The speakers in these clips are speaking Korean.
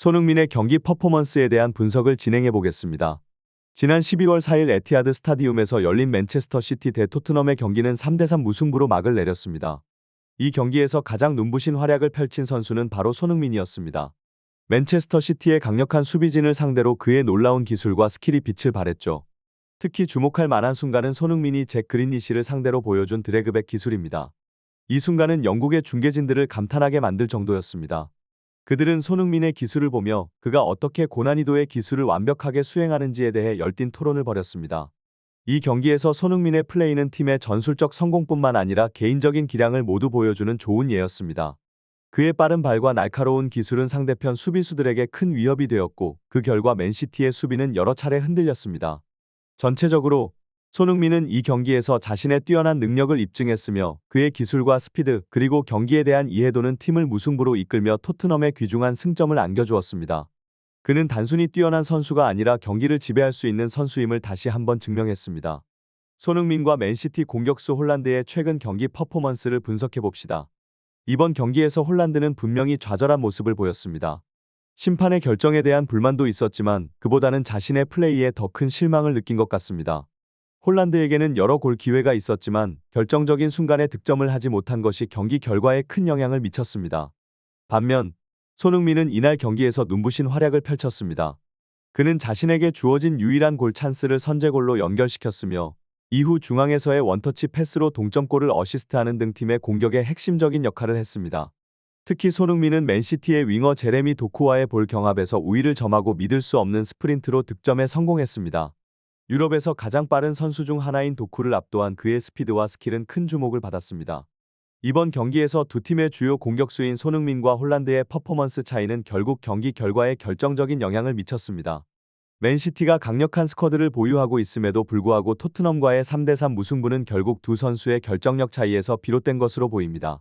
손흥민의 경기 퍼포먼스에 대한 분석을 진행해 보겠습니다. 지난 12월 4일 에티하드 스타디움에서 열린 맨체스터 시티 대 토트넘의 경기는 3대3 무승부로 막을 내렸습니다. 이 경기에서 가장 눈부신 활약을 펼친 선수는 바로 손흥민이었습니다. 맨체스터 시티의 강력한 수비진을 상대로 그의 놀라운 기술과 스킬이 빛을 발했죠. 특히 주목할 만한 순간은 손흥민이 잭 그린리시를 상대로 보여준 드래그백 기술입니다. 이 순간은 영국의 중계진들을 감탄하게 만들 정도였습니다. 그들은 손흥민의 기술을 보며 그가 어떻게 고난이도의 기술을 완벽하게 수행하는지에 대해 열띤 토론을 벌였습니다. 이 경기에서 손흥민의 플레이는 팀의 전술적 성공뿐만 아니라 개인적인 기량을 모두 보여주는 좋은 예였습니다. 그의 빠른 발과 날카로운 기술은 상대편 수비수들에게 큰 위협이 되었고, 그 결과 맨시티의 수비는 여러 차례 흔들렸습니다. 전체적으로 손흥민은 이 경기에서 자신의 뛰어난 능력을 입증했으며, 그의 기술과 스피드 그리고 경기에 대한 이해도는 팀을 무승부로 이끌며 토트넘에 귀중한 승점을 안겨주었습니다. 그는 단순히 뛰어난 선수가 아니라 경기를 지배할 수 있는 선수임을 다시 한번 증명했습니다. 손흥민과 맨시티 공격수 홀란드의 최근 경기 퍼포먼스를 분석해봅시다. 이번 경기에서 홀란드는 분명히 좌절한 모습을 보였습니다. 심판의 결정에 대한 불만도 있었지만 그보다는 자신의 플레이에 더 큰 실망을 느낀 것 같습니다. 홀란드에게는 여러 골 기회가 있었지만 결정적인 순간에 득점을 하지 못한 것이 경기 결과에 큰 영향을 미쳤습니다. 반면 손흥민은 이날 경기에서 눈부신 활약을 펼쳤습니다. 그는 자신에게 주어진 유일한 골 찬스를 선제골로 연결시켰으며, 이후 중앙에서의 원터치 패스로 동점골을 어시스트하는 등 팀의 공격에 핵심적인 역할을 했습니다. 특히 손흥민은 맨시티의 윙어 제레미 도쿠와의 볼 경합에서 우위를 점하고 믿을 수 없는 스프린트로 득점에 성공했습니다. 유럽에서 가장 빠른 선수 중 하나인 도쿠를 압도한 그의 스피드와 스킬은 큰 주목을 받았습니다. 이번 경기에서 두 팀의 주요 공격수인 손흥민과 홀란드의 퍼포먼스 차이는 결국 경기 결과에 결정적인 영향을 미쳤습니다. 맨시티가 강력한 스쿼드를 보유하고 있음에도 불구하고 토트넘과의 3대3 무승부는 결국 두 선수의 결정력 차이에서 비롯된 것으로 보입니다.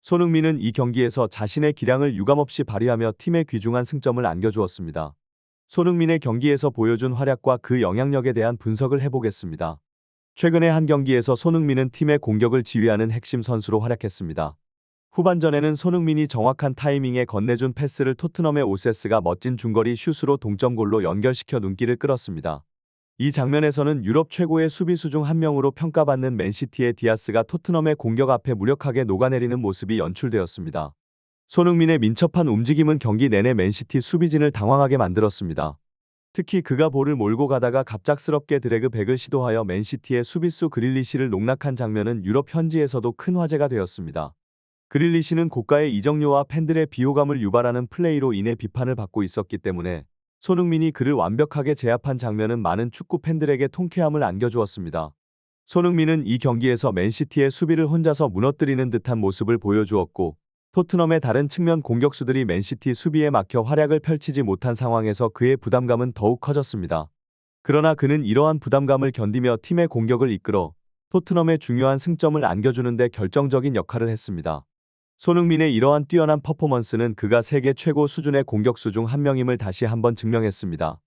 손흥민은 이 경기에서 자신의 기량을 유감없이 발휘하며 팀에 귀중한 승점을 안겨주었습니다. 손흥민의 경기에서 보여준 활약과 그 영향력에 대한 분석을 해보겠습니다. 최근의 한 경기에서 손흥민은 팀의 공격을 지휘하는 핵심 선수로 활약했습니다. 후반전에는 손흥민이 정확한 타이밍에 건네준 패스를 토트넘의 오세스가 멋진 중거리 슛으로 동점골로 연결시켜 눈길을 끌었습니다. 이 장면에서는 유럽 최고의 수비수 중 한 명으로 평가받는 맨시티의 디아스가 토트넘의 공격 앞에 무력하게 녹아내리는 모습이 연출되었습니다. 손흥민의 민첩한 움직임은 경기 내내 맨시티 수비진을 당황하게 만들었습니다. 특히 그가 볼을 몰고 가다가 갑작스럽게 드래그백을 시도하여 맨시티의 수비수 그릴리시를 농락한 장면은 유럽 현지에서도 큰 화제가 되었습니다. 그릴리시는 고가의 이적료와 팬들의 비호감을 유발하는 플레이로 인해 비판을 받고 있었기 때문에 손흥민이 그를 완벽하게 제압한 장면은 많은 축구 팬들에게 통쾌함을 안겨주었습니다. 손흥민은 이 경기에서 맨시티의 수비를 혼자서 무너뜨리는 듯한 모습을 보여주었고, 토트넘의 다른 측면 공격수들이 맨시티 수비에 막혀 활약을 펼치지 못한 상황에서 그의 부담감은 더욱 커졌습니다. 그러나 그는 이러한 부담감을 견디며 팀의 공격을 이끌어 토트넘의 중요한 승점을 안겨주는 데 결정적인 역할을 했습니다. 손흥민의 이러한 뛰어난 퍼포먼스는 그가 세계 최고 수준의 공격수 중 한 명임을 다시 한번 증명했습니다.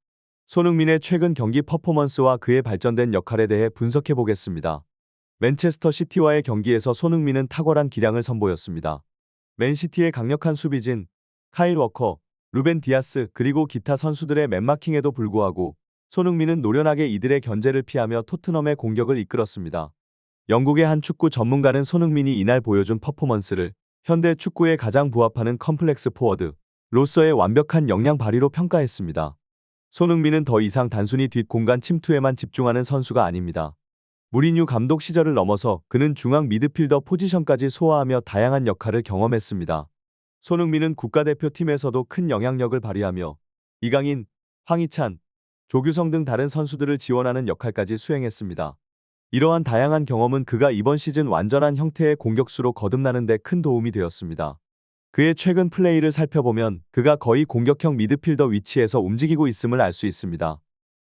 손흥민의 최근 경기 퍼포먼스와 그의 발전된 역할에 대해 분석해 보겠습니다. 맨체스터 시티와의 경기에서 손흥민은 탁월한 기량을 선보였습니다. 맨시티의 강력한 수비진, 카일 워커, 루벤 디아스 그리고 기타 선수들의 맨마킹에도 불구하고 손흥민은 노련하게 이들의 견제를 피하며 토트넘의 공격을 이끌었습니다. 영국의 한 축구 전문가는 손흥민이 이날 보여준 퍼포먼스를 현대 축구에 가장 부합하는 컴플렉스 포워드로서의 완벽한 역량 발휘로 평가했습니다. 손흥민은 더 이상 단순히 뒷공간 침투에만 집중하는 선수가 아닙니다. 무리뉴 감독 시절을 넘어서 그는 중앙 미드필더 포지션까지 소화하며 다양한 역할을 경험했습니다. 손흥민은 국가대표팀에서도 큰 영향력을 발휘하며 이강인, 황희찬, 조규성 등 다른 선수들을 지원하는 역할까지 수행했습니다. 이러한 다양한 경험은 그가 이번 시즌 완전한 형태의 공격수로 거듭나는 데 큰 도움이 되었습니다. 그의 최근 플레이를 살펴보면 그가 거의 공격형 미드필더 위치에서 움직이고 있음을 알 수 있습니다.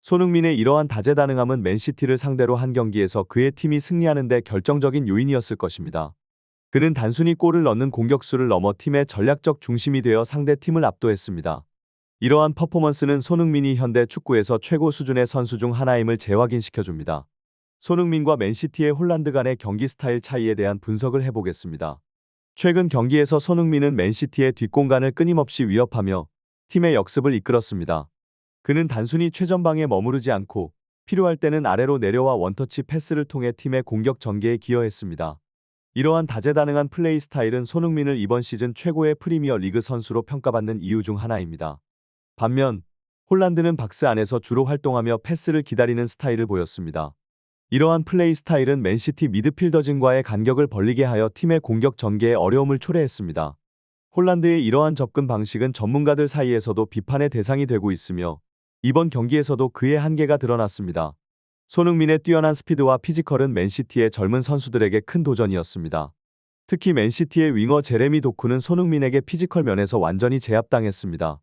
손흥민의 이러한 다재다능함은 맨시티를 상대로 한 경기에서 그의 팀이 승리하는 데 결정적인 요인이었을 것입니다. 그는 단순히 골을 넣는 공격수를 넘어 팀의 전략적 중심이 되어 상대 팀을 압도했습니다. 이러한 퍼포먼스는 손흥민이 현대 축구에서 최고 수준의 선수 중 하나임을 재확인시켜줍니다. 손흥민과 맨시티의 홀란드 간의 경기 스타일 차이에 대한 분석을 해보겠습니다. 최근 경기에서 손흥민은 맨시티의 뒷공간을 끊임없이 위협하며 팀의 역습을 이끌었습니다. 그는 단순히 최전방에 머무르지 않고 필요할 때는 아래로 내려와 원터치 패스를 통해 팀의 공격 전개에 기여했습니다. 이러한 다재다능한 플레이 스타일은 손흥민을 이번 시즌 최고의 프리미어 리그 선수로 평가받는 이유 중 하나입니다. 반면 홀란드는 박스 안에서 주로 활동하며 패스를 기다리는 스타일을 보였습니다. 이러한 플레이 스타일은 맨시티 미드필더진과의 간격을 벌리게 하여 팀의 공격 전개에 어려움을 초래했습니다. 홀란드의 이러한 접근 방식은 전문가들 사이에서도 비판의 대상이 되고 있으며 이번 경기에서도 그의 한계가 드러났습니다. 손흥민의 뛰어난 스피드와 피지컬은 맨시티의 젊은 선수들에게 큰 도전이었습니다. 특히 맨시티의 윙어 제레미 도쿠는 손흥민에게 피지컬 면에서 완전히 제압당했습니다.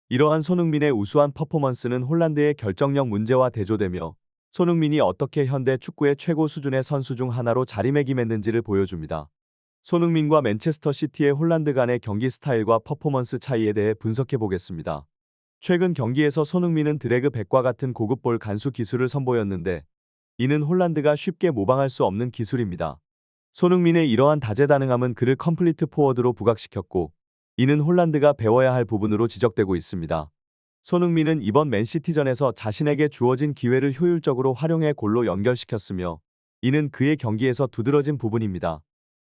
이러한 손흥민의 우수한 퍼포먼스는 홀란드의 결정력 문제와 대조되며 손흥민이 어떻게 현대 축구의 최고 수준의 선수 중 하나로 자리매김했는지를 보여줍니다. 손흥민과 맨체스터 시티의 홀란드 간의 경기 스타일과 퍼포먼스 차이에 대해 분석해 보겠습니다. 최근 경기에서 손흥민은 드래그 백과 같은 고급 볼 간수 기술을 선보였는데 이는 홀란드가 쉽게 모방할 수 없는 기술입니다. 손흥민의 이러한 다재다능함은 그를 컴플리트 포워드로 부각시켰고 이는 홀란드가 배워야 할 부분으로 지적되고 있습니다. 손흥민은 이번 맨시티전에서 자신에게 주어진 기회를 효율적으로 활용해 골로 연결시켰으며 이는 그의 경기에서 두드러진 부분입니다.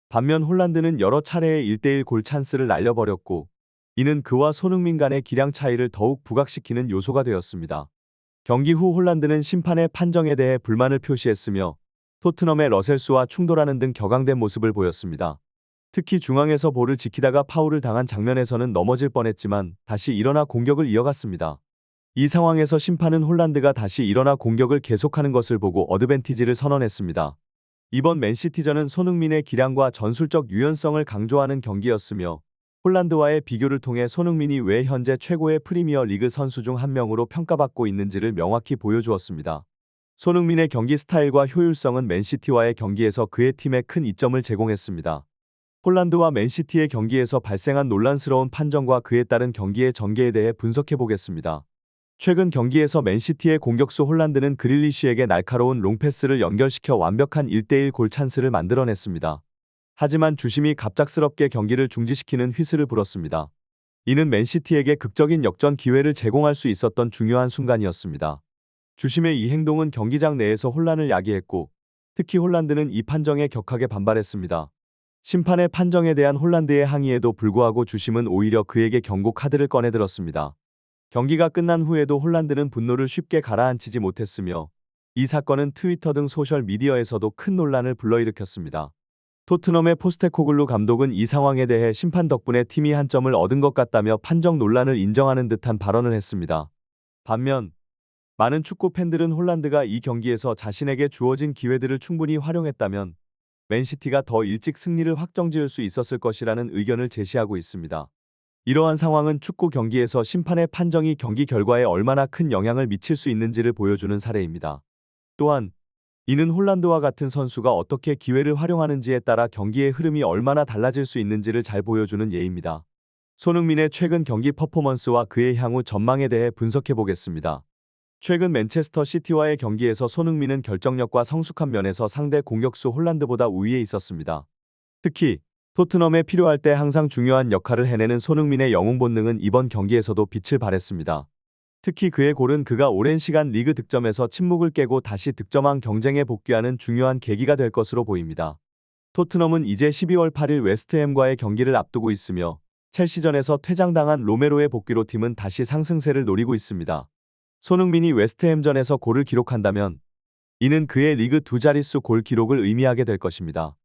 반면 홀란드는 여러 차례의 1대1 골 찬스를 날려버렸고 이는 그와 손흥민 간의 기량 차이를 더욱 부각시키는 요소가 되었습니다. 경기 후 홀란드는 심판의 판정에 대해 불만을 표시했으며 토트넘의 러셀스와 충돌하는 등 격앙된 모습을 보였습니다. 특히 중앙에서 볼을 지키다가 파울을 당한 장면에서는 넘어질 뻔했지만 다시 일어나 공격을 이어갔습니다. 이 상황에서 심판은 홀란드가 다시 일어나 공격을 계속하는 것을 보고 어드밴티지를 선언했습니다. 이번 맨시티전은 손흥민의 기량과 전술적 유연성을 강조하는 경기였으며 홀란드와의 비교를 통해 손흥민이 왜 현재 최고의 프리미어 리그 선수 중 한 명으로 평가받고 있는지를 명확히 보여주었습니다. 손흥민의 경기 스타일과 효율성은 맨시티와의 경기에서 그의 팀에 큰 이점을 제공했습니다. 홀란드와 맨시티의 경기에서 발생한 논란스러운 판정과 그에 따른 경기의 전개에 대해 분석해 보겠습니다. 최근 경기에서 맨시티의 공격수 홀란드는 그릴리쉬에게 날카로운 롱패스를 연결시켜 완벽한 1대1 골 찬스를 만들어냈습니다. 하지만 주심이 갑작스럽게 경기를 중지시키는 휘슬을 불었습니다. 이는 맨시티에게 극적인 역전 기회를 제공할 수 있었던 중요한 순간이었습니다. 주심의 이 행동은 경기장 내에서 혼란을 야기했고 특히 홀란드는 이 판정에 격하게 반발했습니다. 심판의 판정에 대한 홀란드의 항의에도 불구하고 주심은 오히려 그에게 경고 카드를 꺼내들었습니다. 경기가 끝난 후에도 홀란드는 분노를 쉽게 가라앉히지 못했으며 이 사건은 트위터 등 소셜미디어에서도 큰 논란을 불러일으켰습니다. 토트넘의 포스테코글루 감독은 이 상황에 대해 심판 덕분에 팀이 한 점을 얻은 것 같다며 판정 논란을 인정하는 듯한 발언을 했습니다. 반면 많은 축구 팬들은 홀란드가 이 경기에서 자신에게 주어진 기회들을 충분히 활용했다면 맨시티가 더 일찍 승리를 확정지을 수 있었을 것이라는 의견을 제시하고 있습니다. 이러한 상황은 축구 경기에서 심판의 판정이 경기 결과에 얼마나 큰 영향을 미칠 수 있는지를 보여주는 사례입니다. 또한 이는 홀란드와 같은 선수가 어떻게 기회를 활용하는지에 따라 경기의 흐름이 얼마나 달라질 수 있는지를 잘 보여주는 예입니다. 손흥민의 최근 경기 퍼포먼스와 그의 향후 전망에 대해 분석해 보겠습니다. 최근 맨체스터 시티와의 경기에서 손흥민은 결정력과 성숙한 면에서 상대 공격수 홀란드보다 우위에 있었습니다. 특히 토트넘에 필요할 때 항상 중요한 역할을 해내는 손흥민의 영웅 본능은 이번 경기에서도 빛을 발했습니다. 특히 그의 골은 그가 오랜 시간 리그 득점에서 침묵을 깨고 다시 득점왕 경쟁에 복귀하는 중요한 계기가 될 것으로 보입니다. 토트넘은 이제 12월 8일 웨스트햄과의 경기를 앞두고 있으며 첼시전에서 퇴장당한 로메로의 복귀로 팀은 다시 상승세를 노리고 있습니다. 손흥민이 웨스트햄전에서 골을 기록한다면 이는 그의 리그 두 자릿수 골 기록을 의미하게 될 것입니다.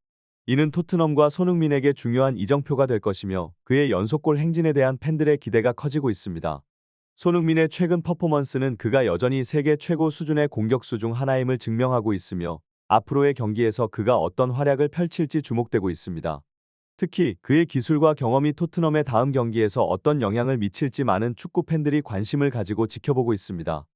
이는 토트넘과 손흥민에게 중요한 이정표가 될 것이며 그의 연속골 행진에 대한 팬들의 기대가 커지고 있습니다. 손흥민의 최근 퍼포먼스는 그가 여전히 세계 최고 수준의 공격수 중 하나임을 증명하고 있으며 앞으로의 경기에서 그가 어떤 활약을 펼칠지 주목되고 있습니다. 특히 그의 기술과 경험이 토트넘의 다음 경기에서 어떤 영향을 미칠지 많은 축구 팬들이 관심을 가지고 지켜보고 있습니다.